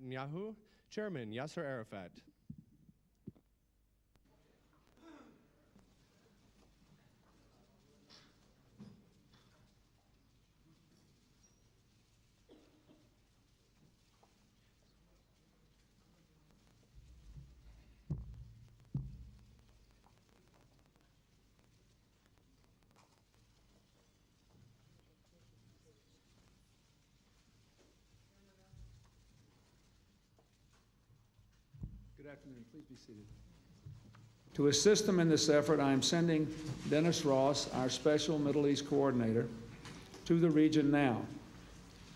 Netanyahu, Chairman Yasser Arafat. Good afternoon. Please be seated. To assist them in this effort, I am sending Denis Ross, our Special Middle East Co-ordinator, to the region now.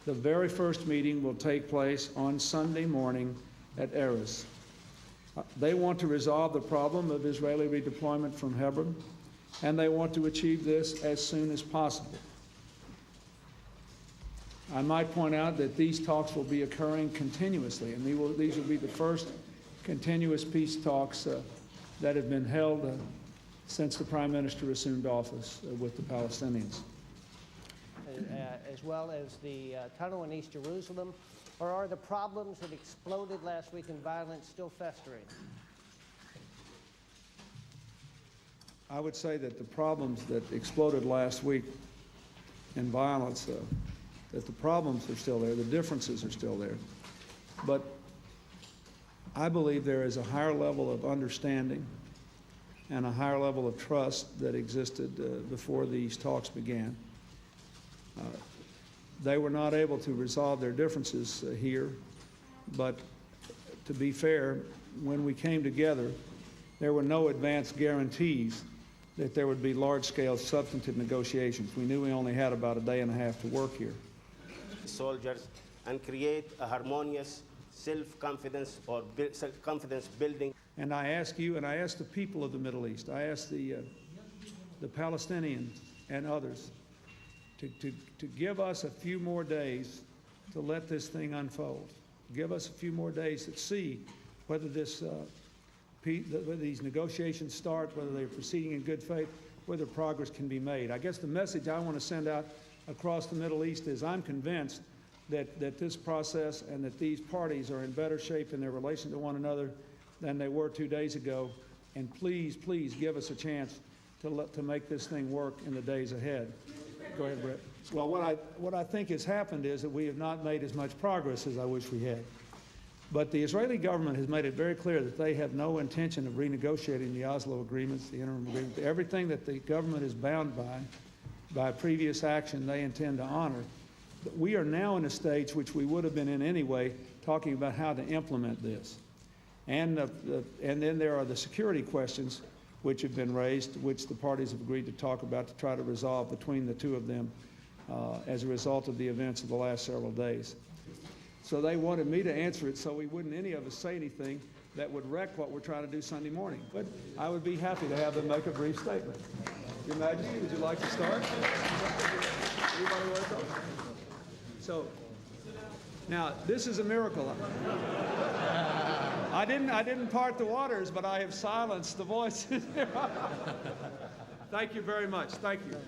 The very first meeting will take place on Sunday morning at Erez. They want to resolve the problem of Israeli redeployment from Hebron, and they want to achieve this as soon as possible. I might point out that these talks will be occurring continuously, and these will be the first continuous peace talks that have been held since the Prime Minister assumed office with the Palestinians. As well as the tunnel in East Jerusalem, or are the problems that exploded last week in violence still festering? I would say that the problems that exploded last week in violence, that the problems are still there, the differences are still there. But I believe there is a higher level of understanding and a higher level of trust that existed before these talks began. They were not able to resolve their differences here, but to be fair, when we came together, there were no advance guarantees that there would be large-scale substantive negotiations. We knew we only had about a day and a half to work here. Soldiers and create a harmonious self-confidence or self-confidence building. And I ask you, and I ask the people of the Middle East, I ask the Palestinians and others to give us a few more days to let this thing unfold. Give us a few more days to see whether whether these negotiations start, whether they're proceeding in good faith, whether progress can be made. I guess the message I want to send out across the Middle East is I'm convinced that this process and that these parties are in better shape in their relation to one another than they were 2 days ago. And please, please give us a chance to make this thing work in the days ahead. Go ahead, Brett. Well, what I think has happened is that we have not made as much progress as I wish we had. But the Israeli government has made it very clear that they have no intention of renegotiating the Oslo agreements, the interim agreement. Everything that the government is bound by previous action, they intend to honor. But we are now in a stage which we would have been in anyway, talking about how to implement this. And then there are the security questions which have been raised, which the parties have agreed to talk about to try to resolve between the two of them as a result of the events of the last several days. So they wanted me to answer it so we wouldn't any of us say anything that would wreck what we're trying to do Sunday morning. But I would be happy to have them make a brief statement. Your Majesty, would you like to start? Anybody want to talk? So, now, this is a miracle. I didn't part the waters, but I have silenced the voices. Thank you very much. Thank you.